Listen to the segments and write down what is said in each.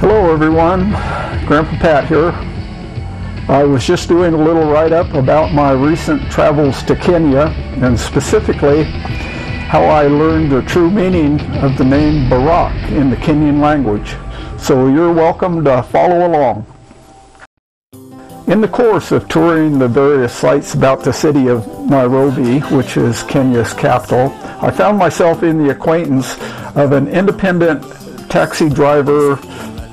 Hello everyone, Grandpa Pat here. I was just doing a little write-up about my recent travels to Kenya, and specifically how I learned the true meaning of the name Barak in the Kenyan language. So you're welcome to follow along. In the course of touring the various sites about the city of Nairobi, which is Kenya's capital, I found myself in the acquaintance of an independent taxi driver,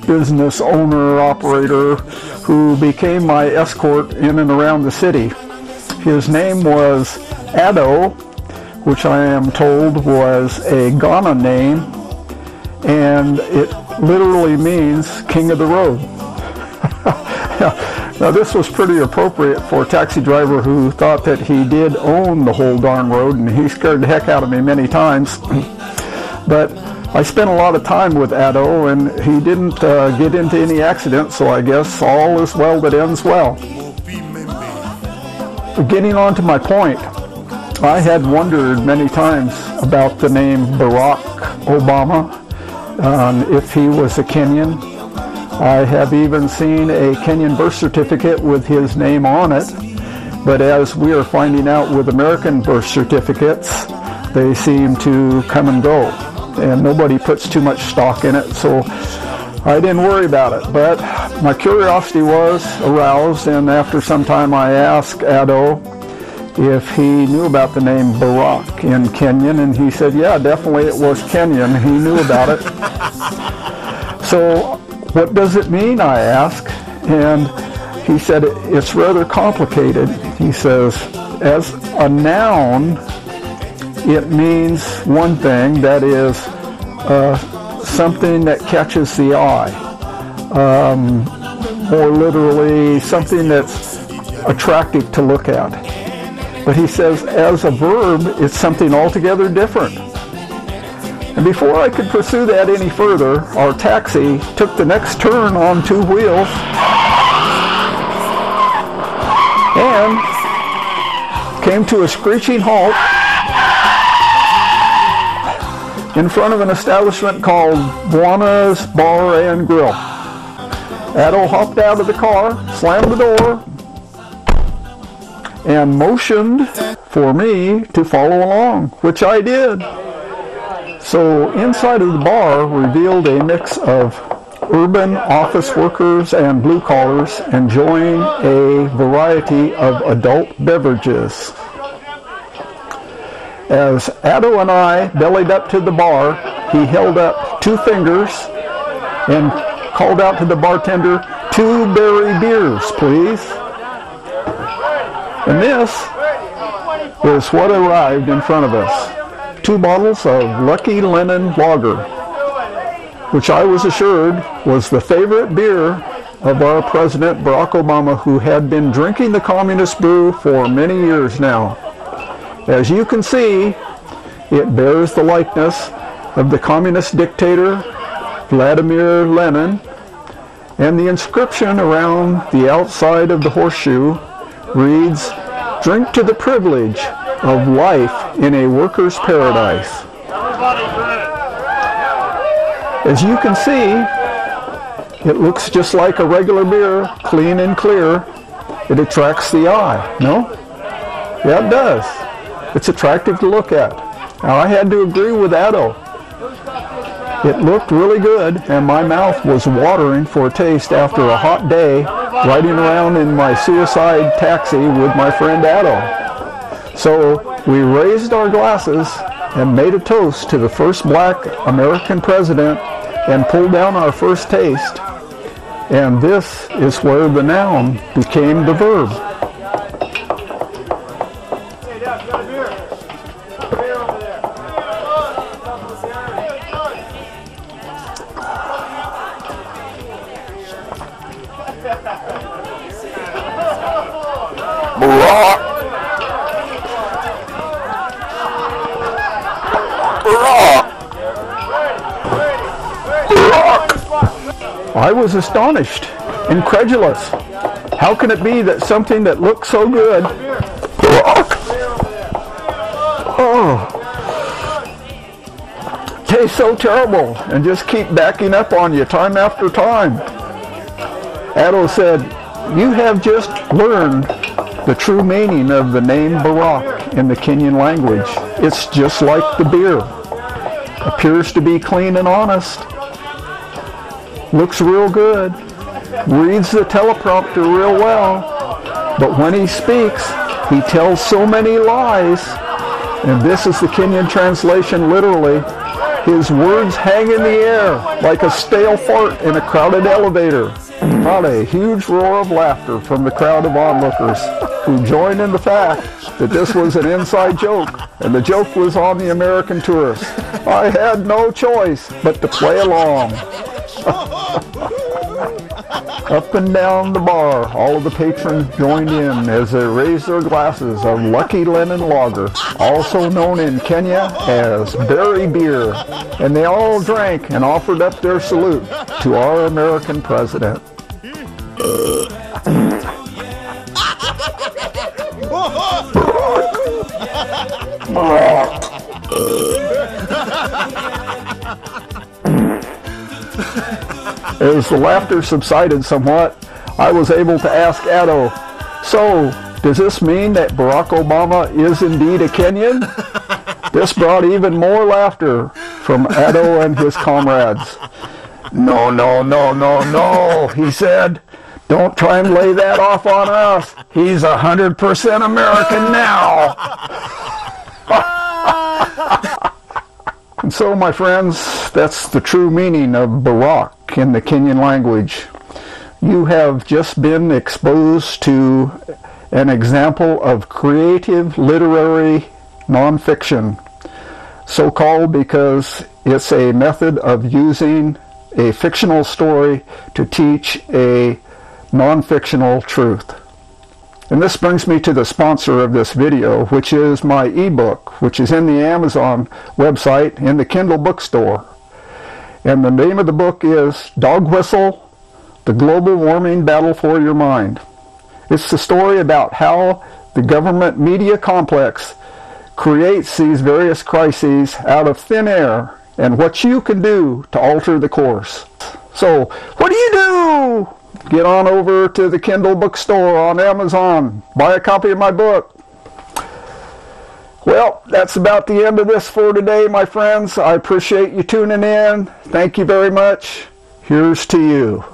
business owner, operator, who became my escort in and around the city. His name was Ado, which I am told was a Ghana name, and it literally means king of the road. Now this was pretty appropriate for a taxi driver who thought that he did own the whole darn road, and he scared the heck out of me many times. But I spent a lot of time with Ado, and he didn't get into any accidents, so I guess all is well that ends well. Getting on to my point, I had wondered many times about the name Barack Obama, if he was a Kenyan. I have even seen a Kenyan birth certificate with his name on it, but as we are finding out with American birth certificates, they seem to come and go, and nobody puts too much stock in it, so I didn't worry about it. But my curiosity was aroused, and after some time I asked Ado if he knew about the name Barak in Kenyan, and he said, yeah, definitely it was Kenyan. He knew about it. So what does it mean, I asked, and he said it's rather complicated. He says, as a noun, it means one thing, that is something that catches the eye, or literally something that's attractive to look at. But he says as a verb, it's something altogether different. And before I could pursue that any further, our taxi took the next turn on two wheels and came to a screeching halt in front of an establishment called Buana's Bar and Grill. Ado hopped out of the car, slammed the door, and motioned for me to follow along, which I did. So inside of the bar revealed a mix of urban office workers and blue collars enjoying a variety of adult beverages. As Ado and I bellied up to the bar, he held up two fingers and called out to the bartender, 2 berry beers, please. And this is what arrived in front of us. 2 bottles of Lucky Linen Lager, which I was assured was the favorite beer of our President Barack Obama, who had been drinking the communist brew for many years now. As you can see, it bears the likeness of the communist dictator Vladimir Lenin, and the inscription around the outside of the horseshoe reads, "Drink to the privilege of life in a worker's paradise." As you can see, it looks just like a regular beer, clean and clear. It attracts the eye, no? Yeah, it does. It's attractive to look at. Now, I had to agree with Ado. It looked really good, and my mouth was watering for a taste after a hot day riding around in my suicide taxi with my friend Ado. So we raised our glasses and made a toast to the first black American president and pulled down our first taste. And this is where the noun became the verb. I was astonished, incredulous. How can it be that something that looks so good, tastes so terrible, and just keep backing up on you time after time. Addo said, you have just learned the true meaning of the name Barak in the Kenyan language. It's just like the beer. Appears to be clean and honest. Looks real good. Reads the teleprompter real well. But when he speaks, he tells so many lies. And this is the Kenyan translation literally. His words hang in the air like a stale fart in a crowded elevator. Not a huge roar of laughter from the crowd of onlookers who joined in the fact that this was an inside joke, and the joke was on the American tourists. I had no choice but to play along. Up and down the bar, all of the patrons joined in as they raised their glasses of Lucky Lennon Lager, also known in Kenya as berry beer, and they all drank and offered up their salute to our American president. As the laughter subsided somewhat, I was able to ask Addo, so, does this mean that Barack Obama is indeed a Kenyan? This brought even more laughter from Addo and his comrades. No, no, no, no, no, he said. Don't try and lay that off on us. He's 100% American now. And so, my friends, that's the true meaning of Barak in the Kenyan language. You have just been exposed to an example of creative literary nonfiction, so-called because it's a method of using a fictional story to teach a non-fictional truth. And this brings me to the sponsor of this video, which is my ebook, which is in the Amazon website in the Kindle bookstore. And the name of the book is Dog Whistle, The Global Warming Battle for Your Mind. It's the story about how the government media complex creates these various crises out of thin air and what you can do to alter the course. So, what do you do? Get on over to the Kindle bookstore on Amazon. Buy a copy of my book. Well, that's about the end of this for today, my friends. I appreciate you tuning in. Thank you very much. Here's to you.